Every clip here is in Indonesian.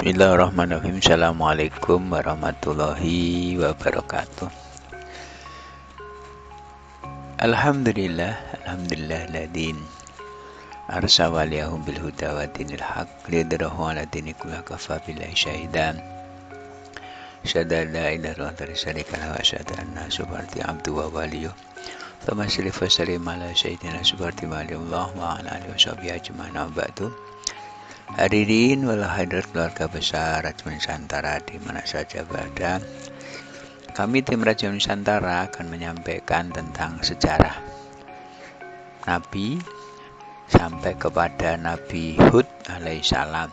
Bismillahirrahmanirrahim. Assalamualaikum warahmatullahi wabarakatuh. Alhamdulillah ladin arsawaliyahum bil huda wa dinil haq lidrahu ala dini kullah kafa billahi syahidan syada la ilaha illallah syarikalah wa syada anna subhati abdu wa waliyuh Thumma salif wa salim ala sayyidina subhati waliyullah wa ala alihi wa sahbihi ajma'in ba'du. Hadirin wal hadirat keluarga besar Raja Nusantara di mana saja berada, kami tim Raja Nusantara akan menyampaikan tentang sejarah Nabi sampai kepada Nabi Hud alaihissalam.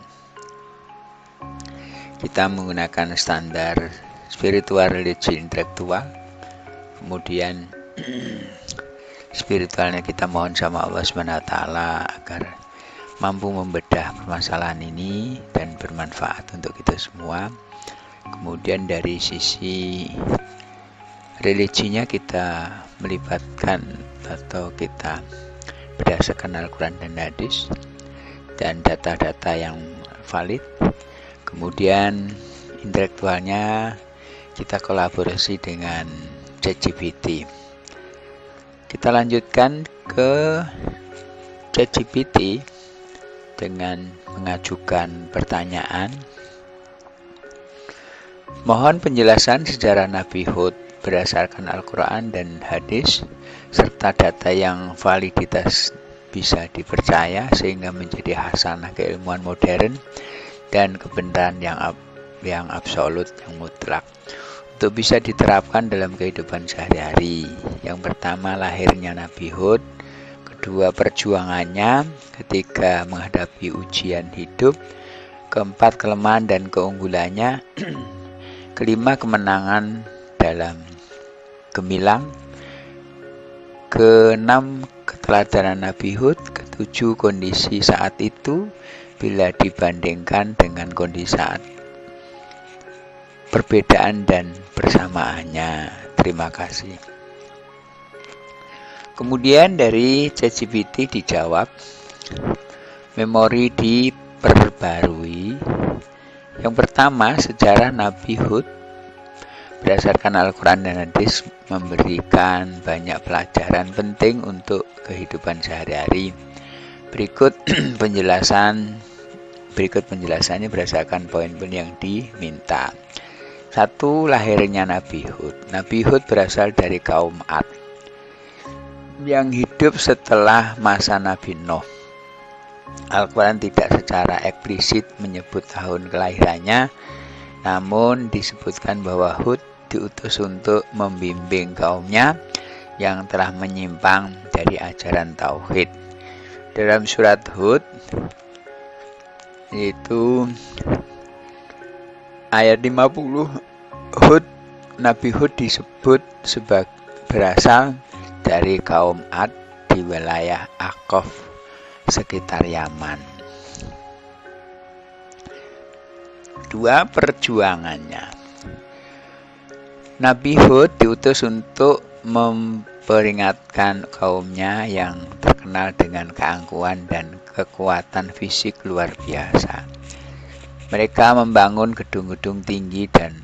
Kita menggunakan standar spiritual religi intelektual, kemudian spiritualnya kita mohon sama Allah SWT agar mampu membedah permasalahan ini dan bermanfaat untuk kita semua. Kemudian dari sisi religinya kita melibatkan atau kita berdasarkan Al-Quran dan Hadis dan data-data yang valid. Kemudian intelektualnya kita kolaborasi dengan ChatGPT. Kita lanjutkan ke ChatGPT dengan mengajukan pertanyaan. Mohon penjelasan sejarah Nabi Hud berdasarkan Al-Quran dan Hadis serta data yang validitas bisa dipercaya sehingga menjadi hasanah keilmuan modern dan kebenaran yang absolut, yang mutlak untuk bisa diterapkan dalam kehidupan sehari-hari. Yang pertama, lahirnya Nabi Hud. Kedua, perjuangannya ketika menghadapi ujian hidup. Keempat, kelemahan dan keunggulannya. Kelima, kemenangan dalam gemilang. Keenam, keteladanan Nabi Hud. Ketujuh, kondisi saat itu bila dibandingkan dengan kondisi saat perbedaan dan persamaannya. Terima kasih. Kemudian dari ChatGPT dijawab, memori diperbarui. Yang pertama, sejarah Nabi Hud berdasarkan Al-Quran dan Hadis memberikan banyak pelajaran penting untuk kehidupan sehari-hari. Berikut penjelasannya berdasarkan poin-poin yang diminta. 1. Lahirnya Nabi Hud. Nabi Hud berasal dari kaum Ad yang hidup setelah masa Nabi Nuh. Al-Quran tidak secara eksplisit menyebut tahun kelahirannya, namun disebutkan bahwa Hud diutus untuk membimbing kaumnya yang telah menyimpang dari ajaran Tauhid. Dalam surat Hud, yaitu ayat 50, Nabi Hud disebut sebagai berasal dari kaum Ad di wilayah Aqaf sekitar Yaman. 2. Perjuangannya. Nabi Hud diutus untuk memperingatkan kaumnya yang terkenal dengan keangkuhan dan kekuatan fisik luar biasa. Mereka membangun gedung-gedung tinggi dan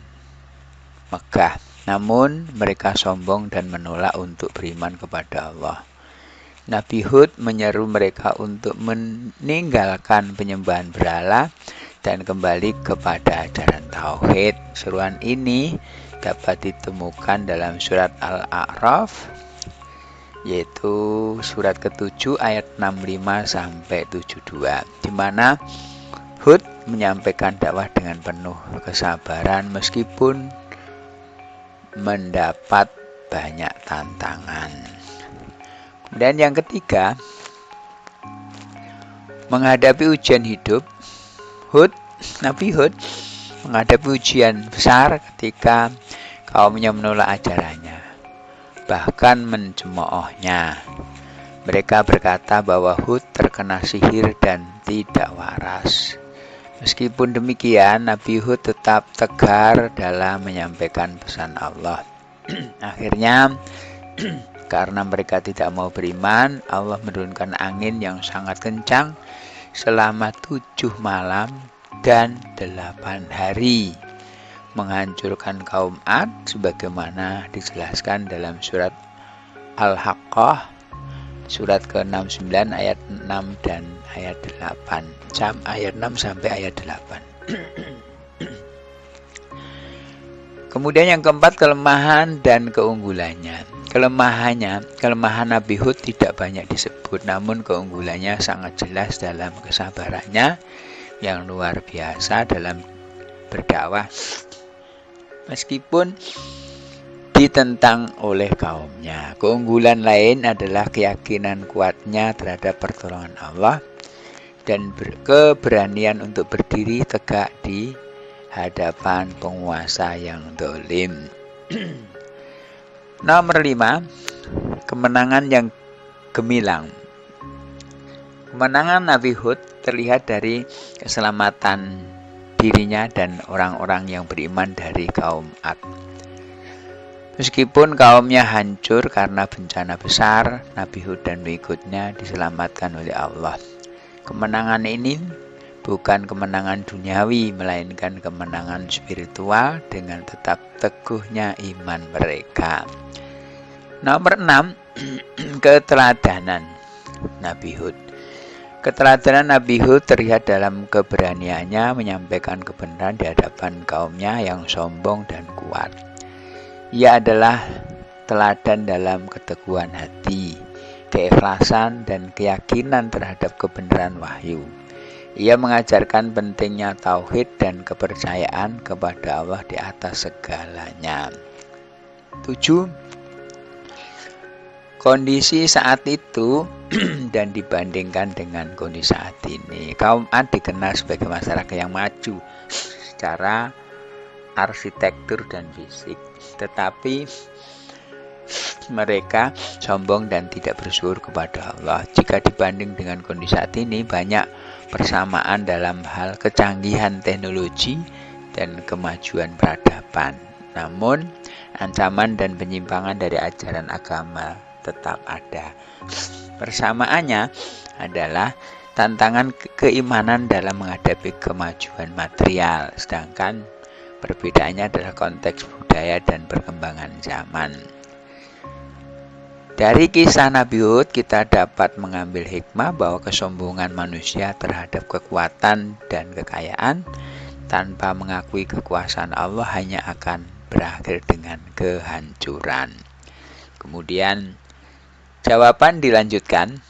megah, namun mereka sombong dan menolak untuk beriman kepada Allah. Nabi Hud menyeru mereka untuk meninggalkan penyembahan berhala dan kembali kepada ajaran Tauhid. Seruan ini dapat ditemukan dalam surat Al-A'raf, yaitu surat ke-7 ayat 65 sampai 72, di mana Hud menyampaikan dakwah dengan penuh kesabaran meskipun mendapat banyak tantangan. Kemudian yang ketiga, menghadapi ujian hidup. Nabi Hud menghadapi ujian besar ketika kaumnya menolak ajarannya, bahkan mencemoohnya. Mereka berkata bahwa Hud terkena sihir dan tidak waras. Meskipun demikian, Nabi Hud tetap tegar dalam menyampaikan pesan Allah. Akhirnya, karena mereka tidak mau beriman, Allah menurunkan angin yang sangat kencang selama 7 malam dan 8 hari, menghancurkan kaum Ad sebagaimana dijelaskan dalam surat Al-Haqqah surat ke-69 ayat 6 dan ayat 8. Ayat 6 sampai ayat 8. Kemudian yang keempat, kelemahan dan keunggulannya. Kelemahan Nabi Hud tidak banyak disebut, namun keunggulannya sangat jelas dalam kesabarannya yang luar biasa dalam berdakwah. Meskipun ditentang oleh kaumnya. Keunggulan lain adalah keyakinan kuatnya terhadap pertolongan Allah dan keberanian untuk berdiri tegak di hadapan penguasa yang zalim. Nomor 5, kemenangan yang gemilang. Kemenangan Nabi Hud terlihat dari keselamatan dirinya dan orang-orang yang beriman dari kaum Ad. Meskipun kaumnya hancur karena bencana besar, Nabi Hud dan pengikutnya diselamatkan oleh Allah. Kemenangan ini bukan kemenangan duniawi, melainkan kemenangan spiritual dengan tetap teguhnya iman mereka. Nomor 6, keteladanan Nabi Hud. Keteladanan Nabi Hud terlihat dalam keberaniannya menyampaikan kebenaran di hadapan kaumnya yang sombong dan kuat. Ia adalah teladan dalam keteguhan hati, keikhlasan, dan keyakinan terhadap kebenaran wahyu. Ia mengajarkan pentingnya tauhid dan kepercayaan kepada Allah di atas segalanya. 7. Kondisi saat itu dan dibandingkan dengan kondisi saat ini. Kaum Ad dikenal sebagai masyarakat yang maju secara arsitektur dan fisik, tetapi mereka sombong dan tidak bersyukur kepada Allah. Jika dibanding dengan kondisi saat ini, banyak persamaan dalam hal kecanggihan teknologi dan kemajuan peradaban. Namun, ancaman dan penyimpangan dari ajaran agama tetap ada. Persamaannya adalah tantangan keimanan dalam menghadapi kemajuan material, sedangkan perbedaannya adalah konteks budaya dan perkembangan zaman. Dari kisah Nabi Hud kita dapat mengambil hikmah bahwa kesombongan manusia terhadap kekuatan dan kekayaan tanpa mengakui kekuasaan Allah hanya akan berakhir dengan kehancuran. Kemudian jawaban dilanjutkan.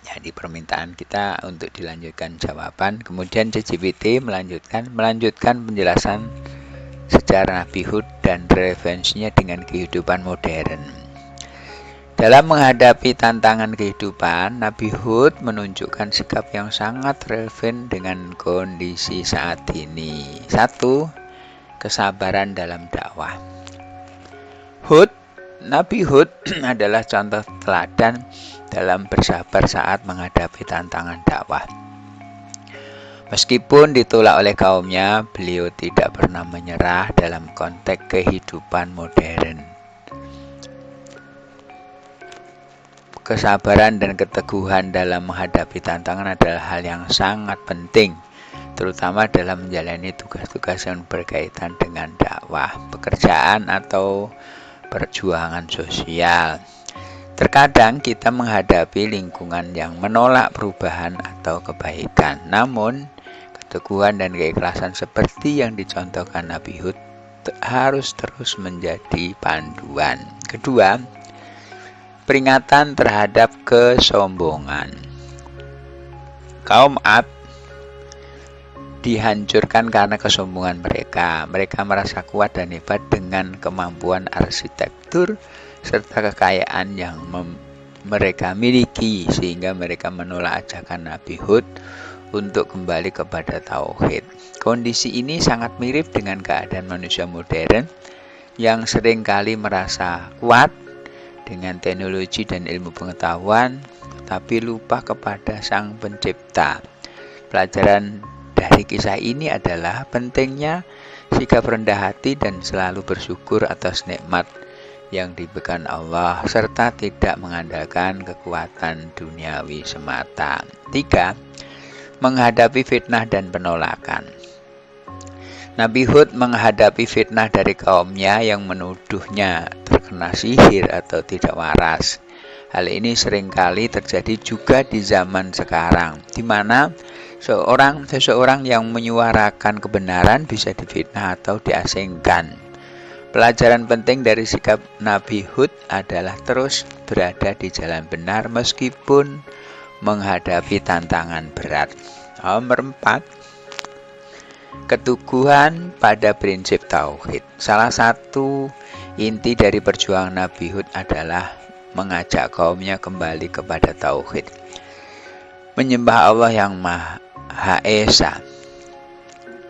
Jadi permintaan kita untuk dilanjutkan jawaban. Kemudian ChatGPT melanjutkan penjelasan sejarah Nabi Hud dan relevansinya dengan kehidupan modern. Dalam menghadapi tantangan kehidupan, Nabi Hud menunjukkan sikap yang sangat relevan dengan kondisi saat ini. 1. Kesabaran dalam dakwah. Nabi Hud adalah contoh teladan dalam bersabar saat menghadapi tantangan dakwah. Meskipun ditolak oleh kaumnya, beliau tidak pernah menyerah dalam konteks kehidupan modern. Kesabaran dan keteguhan dalam menghadapi tantangan adalah hal yang sangat penting, terutama dalam menjalani tugas-tugas yang berkaitan dengan dakwah, pekerjaan, atau perjuangan sosial. Terkadang kita menghadapi lingkungan yang menolak perubahan atau kebaikan. Namun, keteguhan dan keikhlasan seperti yang dicontohkan Nabi Hud harus terus menjadi panduan. Kedua, peringatan terhadap kesombongan. Kaum Ad dihancurkan karena kesombongan mereka. Mereka merasa kuat dan hebat dengan kemampuan arsitektur serta kekayaan yang mereka miliki, sehingga mereka menolak ajakan Nabi Hud untuk kembali kepada tauhid. Kondisi ini sangat mirip dengan keadaan manusia modern yang seringkali merasa kuat dengan teknologi dan ilmu pengetahuan, tetapi lupa kepada Sang Pencipta. Pelajaran dari kisah ini adalah pentingnya sikap rendah hati dan selalu bersyukur atas nikmat yang diberikan Allah, serta tidak mengandalkan kekuatan duniawi semata. 3. menghadapi fitnah dan penolakan. Nabi Hud menghadapi fitnah dari kaumnya yang menuduhnya terkena sihir atau tidak waras. Hal ini seringkali terjadi juga di zaman sekarang, di mana seseorang yang menyuarakan kebenaran bisa difitnah atau diasingkan. Pelajaran penting dari sikap Nabi Hud adalah terus berada di jalan benar meskipun menghadapi tantangan berat. Nomor 4, keteguhan pada prinsip tauhid. Salah satu inti dari perjuangan Nabi Hud adalah mengajak kaumnya kembali kepada tauhid, menyembah Allah yang Maha Esa,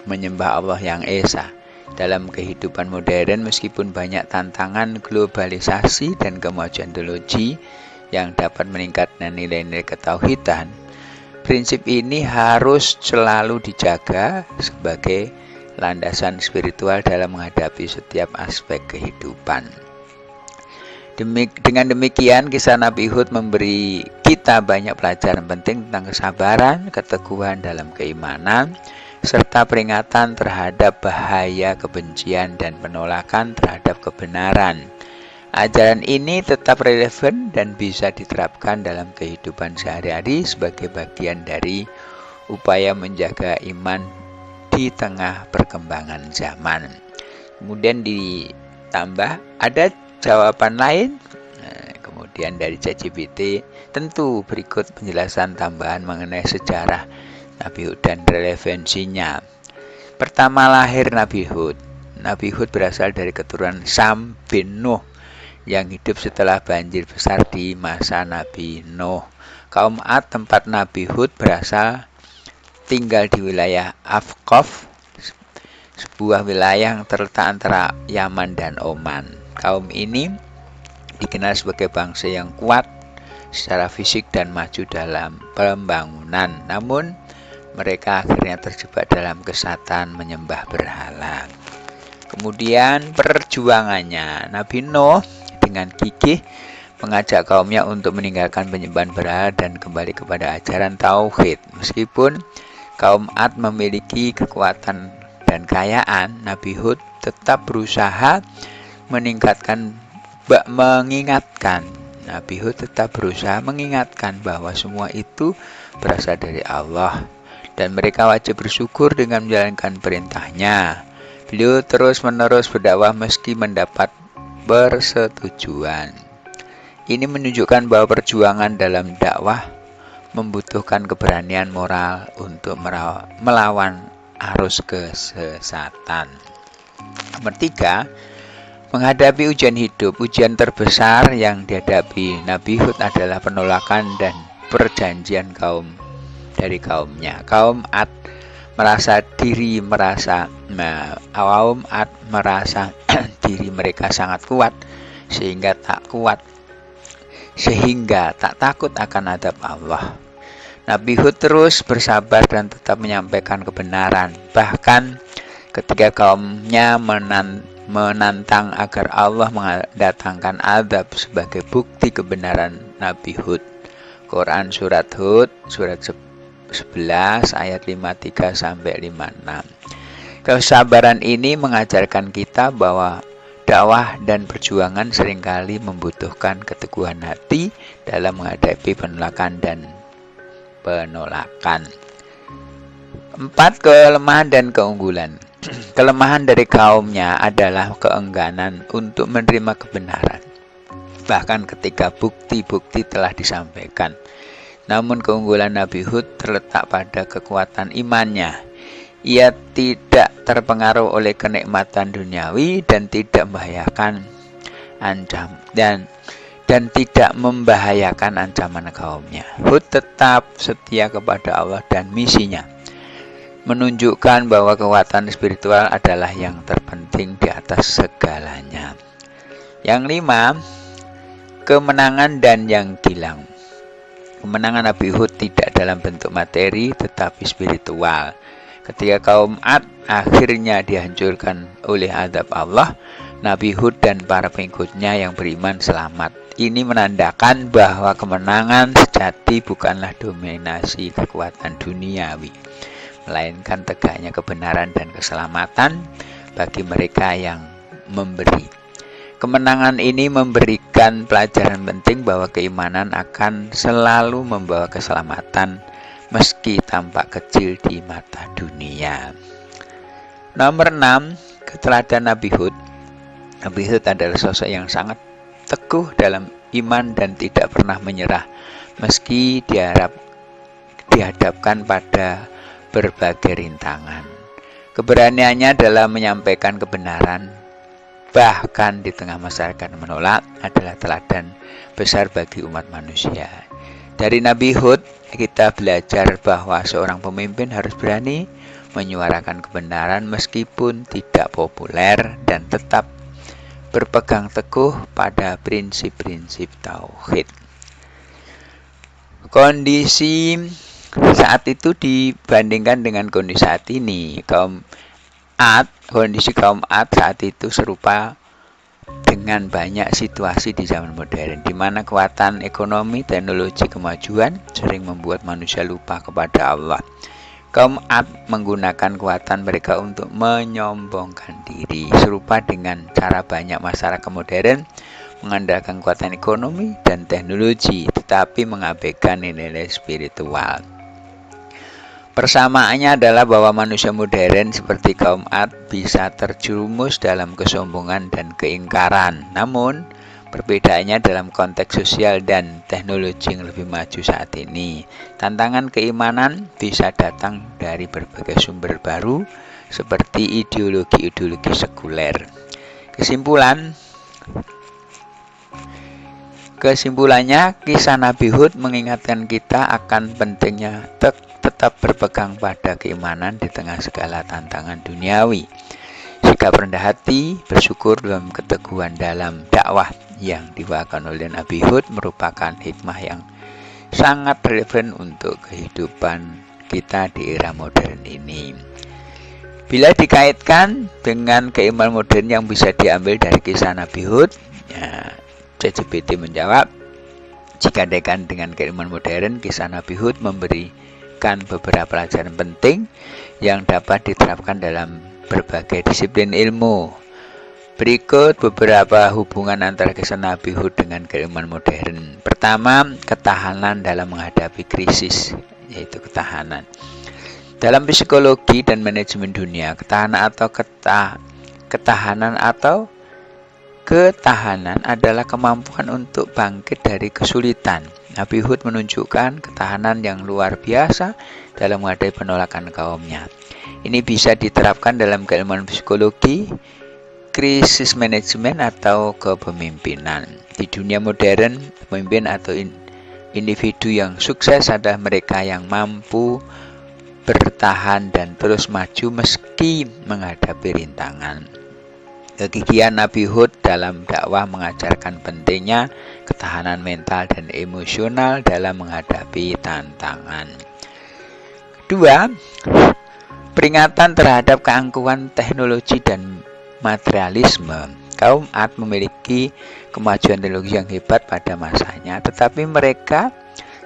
menyembah Allah yang Esa. Dalam kehidupan modern, meskipun banyak tantangan globalisasi dan kemajuan teknologi yang dapat meningkatkan nilai-nilai ketauhidan, prinsip ini harus selalu dijaga sebagai landasan spiritual dalam menghadapi setiap aspek kehidupan. Dengan demikian, kisah Nabi Hud memberi kita banyak pelajaran penting tentang kesabaran, keteguhan dalam keimanan, serta peringatan terhadap bahaya kebencian dan penolakan terhadap kebenaran. Ajaran ini tetap relevan dan bisa diterapkan dalam kehidupan sehari-hari sebagai bagian dari upaya menjaga iman di tengah perkembangan zaman. Kemudian ditambah ada jawaban lain. Kemudian dari ChatGPT, tentu berikut penjelasan tambahan mengenai sejarah Nabi Hud dan relevansinya. Pertama, lahir Nabi Hud. Nabi Hud berasal dari keturunan Sam bin Nuh yang hidup setelah banjir besar di masa Nabi Nuh. Kaum Ad, tempat Nabi Hud berasal, tinggal di wilayah Afqaf, sebuah wilayah yang terletak antara Yaman dan Oman. Kaum ini dikenal sebagai bangsa yang kuat secara fisik dan maju dalam pembangunan. Namun mereka akhirnya terjebak dalam kesatan menyembah berhala. Kemudian perjuangannya, Nabi Nuh dengan gigih mengajak kaumnya untuk meninggalkan penyembahan berhala dan kembali kepada ajaran tauhid. Meskipun kaum Ad memiliki kekuatan dan kekayaan, Nabi Hud tetap berusaha mengingatkan bahwa semua itu berasal dari Allah dan mereka wajib bersyukur dengan menjalankan perintahnya. Beliau terus-menerus berdakwah meski mendapat persetujuan. Ini menunjukkan bahwa perjuangan dalam dakwah membutuhkan keberanian moral untuk melawan arus kesesatan. Nomor 3, menghadapi ujian hidup. Ujian terbesar yang dihadapi Nabi Hud adalah penolakan dan perjanjian dari kaumnya. Kaum Ad merasa diri mereka sangat kuat sehingga tak takut akan adab Allah. Nabi Hud terus bersabar dan tetap menyampaikan kebenaran. Bahkan ketika kaumnya menantang agar Allah mendatangkan adab sebagai bukti kebenaran Nabi Hud. Quran surat Hud surat 11 ayat 53 sampai 56. Kesabaran ini mengajarkan kita bahwa dakwah dan perjuangan seringkali membutuhkan keteguhan hati dalam menghadapi penolakan dan penolakan. 4, kelemahan dan keunggulan. Kelemahan dari kaumnya adalah keengganan untuk menerima kebenaran, bahkan ketika bukti-bukti telah disampaikan. Namun keunggulan Nabi Hud terletak pada kekuatan imannya. Ia tidak terpengaruh oleh kenikmatan duniawi dan tidak membahayakan ancaman kaumnya. Hud tetap setia kepada Allah dan misinya, menunjukkan bahwa kekuatan spiritual adalah yang terpenting di atas segalanya. Yang 5, kemenangan dan yang gilang. Kemenangan Nabi Hud tidak dalam bentuk materi tetapi spiritual. Ketika kaum Ad akhirnya dihancurkan oleh azab Allah, Nabi Hud dan para pengikutnya yang beriman selamat. ini menandakan bahwa kemenangan sejati bukanlah dominasi kekuatan duniawi, melainkan tegaknya kebenaran dan keselamatan bagi mereka yang memberi. Kemenangan ini memberikan pelajaran penting bahwa keimanan akan selalu membawa keselamatan meski tampak kecil di mata dunia. Nomor 6, keteladanan Nabi Hud. Nabi Hud adalah sosok yang sangat teguh dalam iman dan tidak pernah menyerah meski dihadapkan pada berbagai rintangan. Keberaniannya dalam menyampaikan kebenaran bahkan di tengah masyarakat menolak adalah teladan besar bagi umat manusia. Dari Nabi Hud kita belajar bahwa seorang pemimpin harus berani menyuarakan kebenaran meskipun tidak populer dan tetap berpegang teguh pada prinsip-prinsip tauhid. Kondisi saat itu dibandingkan dengan kondisi saat ini, kondisi kaum Ad saat itu serupa dengan banyak situasi di zaman modern, di mana kekuatan ekonomi, teknologi, kemajuan sering membuat manusia lupa kepada Allah. Kaum Ad menggunakan kekuatan mereka untuk menyombongkan diri, serupa dengan cara banyak masyarakat modern mengandalkan kekuatan ekonomi dan teknologi, tetapi mengabaikan nilai spiritual. Persamaannya adalah bahwa manusia modern seperti kaum Ad bisa terjerumus dalam kesombongan dan keingkaran. Namun, perbedaannya dalam konteks sosial dan teknologi yang lebih maju saat ini. Tantangan keimanan bisa datang dari berbagai sumber baru seperti ideologi-ideologi sekuler. Kesimpulannya, kisah Nabi Hud mengingatkan kita akan pentingnya tetap berpegang pada keimanan di tengah segala tantangan duniawi. Sikap rendah hati, bersyukur dalam keteguhan dalam dakwah yang dibawakan oleh Nabi Hud merupakan hikmah yang sangat relevan untuk kehidupan kita di era modern ini. Bila dikaitkan dengan keimanan modern yang bisa diambil dari kisah Nabi Hud, ChatGPT menjawab, jika dikaitkan dengan keimanan modern, kisah Nabi Hud memberikan beberapa pelajaran penting yang dapat diterapkan dalam berbagai disiplin ilmu. Berikut beberapa hubungan antara kisah Nabi Hud dengan keimanan modern. Pertama, ketahanan dalam menghadapi krisis, yaitu ketahanan. Dalam psikologi dan manajemen dunia, ketahanan adalah kemampuan untuk bangkit dari kesulitan. Nabi Hud menunjukkan ketahanan yang luar biasa dalam menghadapi penolakan kaumnya. Ini bisa diterapkan dalam keilmuan psikologi, krisis manajemen, atau kepemimpinan. Di dunia modern, pemimpin atau individu yang sukses adalah mereka yang mampu bertahan dan terus maju meski menghadapi rintangan. Kegigihan Nabi Hud dalam dakwah mengajarkan pentingnya ketahanan mental dan emosional dalam menghadapi tantangan. Kedua, peringatan terhadap keangkuhan teknologi dan materialisme. Kaum Ad memiliki kemajuan teknologi yang hebat pada masanya, tetapi mereka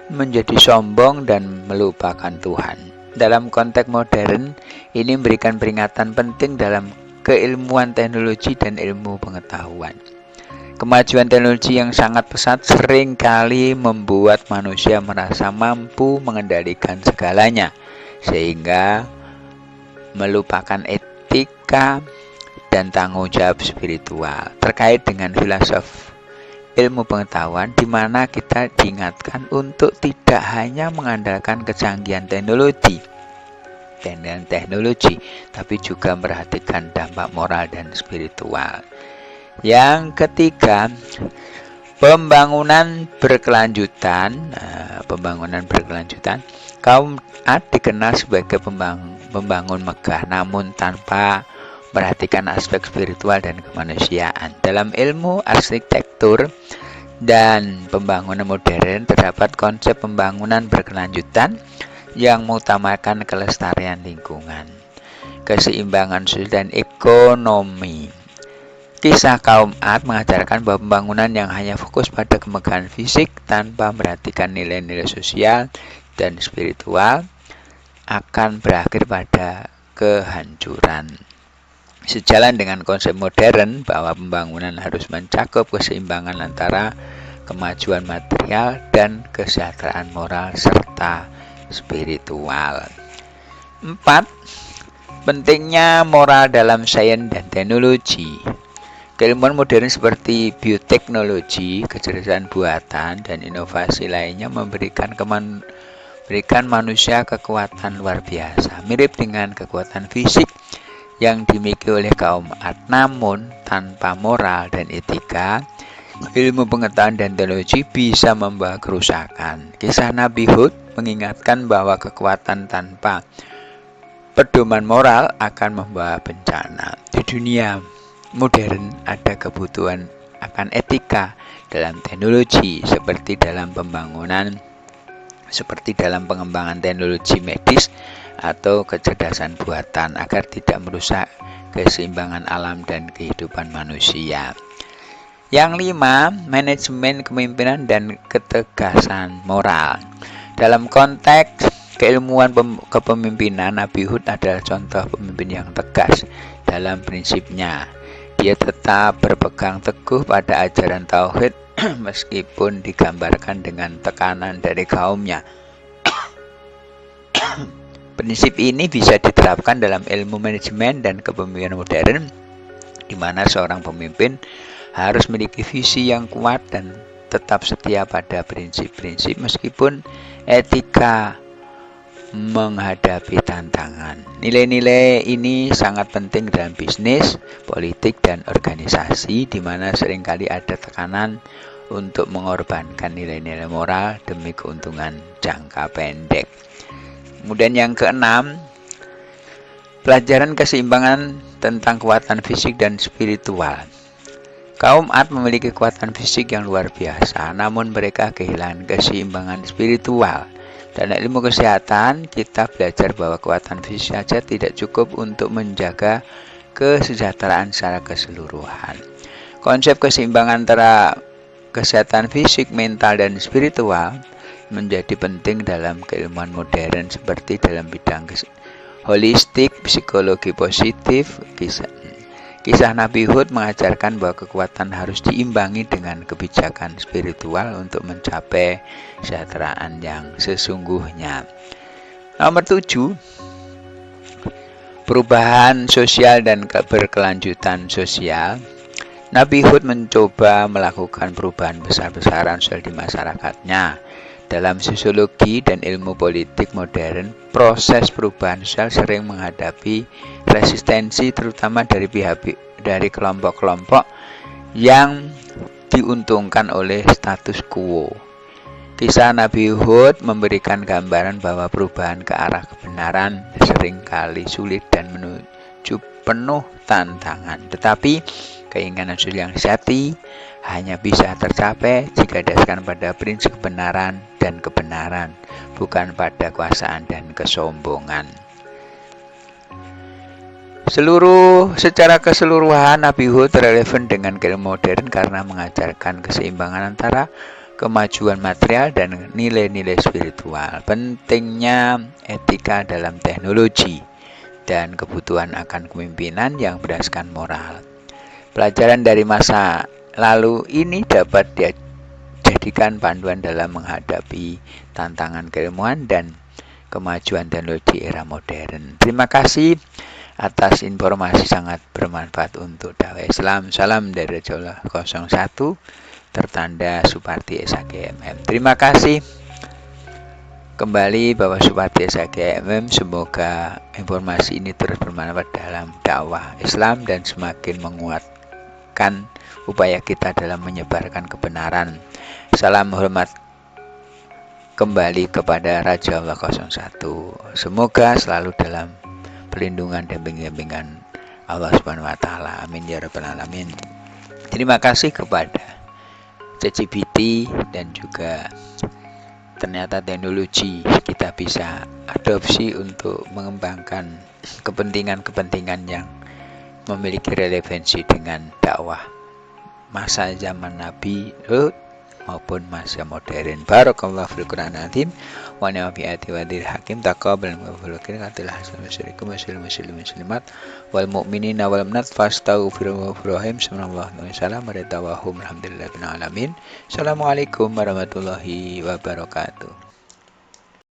menjadi sombong dan melupakan Tuhan. Dalam konteks modern, ini memberikan peringatan penting dalam keilmuan teknologi dan ilmu pengetahuan. Kemajuan teknologi yang sangat pesat seringkali membuat manusia merasa mampu mengendalikan segalanya, sehingga melupakan etika dan tanggung jawab spiritual. Terkait dengan filosofi ilmu pengetahuan, di mana kita diingatkan untuk tidak hanya mengandalkan kecanggihan teknologi, tapi juga memperhatikan dampak moral dan spiritual. Yang ketiga, pembangunan berkelanjutan. Kaum Ad dikenal sebagai pembangun megah, namun tanpa memperhatikan aspek spiritual dan kemanusiaan. Dalam ilmu arsitektur dan pembangunan modern terdapat konsep pembangunan berkelanjutan yang mengutamakan kelestarian lingkungan, keseimbangan sosial dan ekonomi. Kisah kaum Ad mengajarkan bahwa pembangunan yang hanya fokus pada kemegahan fisik tanpa memperhatikan nilai-nilai sosial dan spiritual akan berakhir pada kehancuran. Sejalan dengan konsep modern bahwa pembangunan harus mencakup keseimbangan antara kemajuan material dan kesejahteraan moral serta spiritual. 4. Pentingnya moral dalam sains dan teknologi. Keilmuan modern seperti bioteknologi, kecerdasan buatan, dan inovasi lainnya memberikan manusia kekuatan luar biasa, mirip dengan kekuatan fisik yang dimiliki oleh kaum Ad. Namun, tanpa moral dan etika, ilmu pengetahuan dan teknologi bisa membawa kerusakan. Kisah Nabi Hud mengingatkan bahwa kekuatan tanpa pedoman moral akan membawa bencana. Di dunia modern ada kebutuhan akan etika dalam teknologi seperti dalam pengembangan teknologi medis atau kecerdasan buatan agar tidak merusak keseimbangan alam dan kehidupan manusia. Yang 5, manajemen kepemimpinan dan ketegasan moral. Dalam konteks keilmuan kepemimpinan, Nabi Hud adalah contoh pemimpin yang tegas dalam prinsipnya. Dia tetap berpegang teguh pada ajaran tauhid meskipun digambarkan dengan tekanan dari kaumnya. Prinsip ini bisa diterapkan dalam ilmu manajemen dan kepemimpinan modern, di mana seorang pemimpin harus memiliki visi yang kuat dan tetap setia pada prinsip-prinsip meskipun etika menghadapi tantangan. Nilai-nilai ini sangat penting dalam bisnis, politik, dan organisasi, di mana seringkali ada tekanan untuk mengorbankan nilai-nilai moral demi keuntungan jangka pendek. Kemudian yang keenam, pelajaran keseimbangan tentang kekuatan fisik dan spiritual. Kaum Ad memiliki kekuatan fisik yang luar biasa, namun mereka kehilangan keseimbangan spiritual. Dalam ilmu kesehatan, kita belajar bahwa kekuatan fisik saja tidak cukup untuk menjaga kesejahteraan secara keseluruhan. Konsep keseimbangan antara kesehatan fisik, mental, dan spiritual menjadi penting dalam keilmuan modern seperti dalam bidang holistik, psikologi positif. Kisah Nabi Hud mengajarkan bahwa kekuatan harus diimbangi dengan kebijakan spiritual untuk mencapai kesejahteraan yang sesungguhnya. Nomor 7, perubahan sosial dan keberkelanjutan sosial. Nabi Hud mencoba melakukan perubahan besar-besaran sosial di masyarakatnya. Dalam sosiologi dan ilmu politik modern, proses perubahan sosial sering menghadapi resistensi terutama dari kelompok-kelompok yang diuntungkan oleh status quo. Kisah Nabi Hud memberikan gambaran bahwa perubahan ke arah kebenaran seringkali sulit dan menuju penuh tantangan. Tetapi keinginan sosial yang sejati hanya bisa tercapai jika didasarkan pada prinsip kebenaran dan kebenaran, bukan pada kekuasaan dan kesombongan. Secara keseluruhan, Nabi Hud relevan dengan keilmuan modern karena mengajarkan keseimbangan antara kemajuan material dan nilai-nilai spiritual, pentingnya etika dalam teknologi, dan kebutuhan akan kepemimpinan yang berdasarkan moral. Pelajaran dari masa lalu ini dapat dijadikan panduan dalam menghadapi tantangan keilmuan dan kemajuan teknologi era modern. Terima kasih atas informasi sangat bermanfaat untuk dakwah Islam. Salam dari Rajaullah 01 tertanda Suparti SHGMM. Terima kasih kembali Bapak Suparti SHGMM. Semoga informasi ini terus bermanfaat dalam dakwah Islam dan semakin menguatkan upaya kita dalam menyebarkan kebenaran. Salam hormat kembali kepada Rajaullah 01. Semoga selalu dalam perlindungan dan bimbingan Allah Subhanahu wa taala. Amin ya rabbal alamin. Terima kasih kepada ChatGPT dan juga ternyata teknologi kita bisa adopsi untuk mengembangkan kepentingan-kepentingan yang memiliki relevansi dengan dakwah masa zaman Nabi Lut maupun masa modern. Barakallahu fil Qur'anil azim wa ni'ma fi ayati wa dzil hakim taqabbal minkum qatil hasan masyarikum muslimat wal mu'minina wal mu'minat fastaghfiru rahim sallallahu alaihi wasallam wa alhamdulillahi rabbil alamin. Assalamualaikum warahmatullahi wabarakatuh.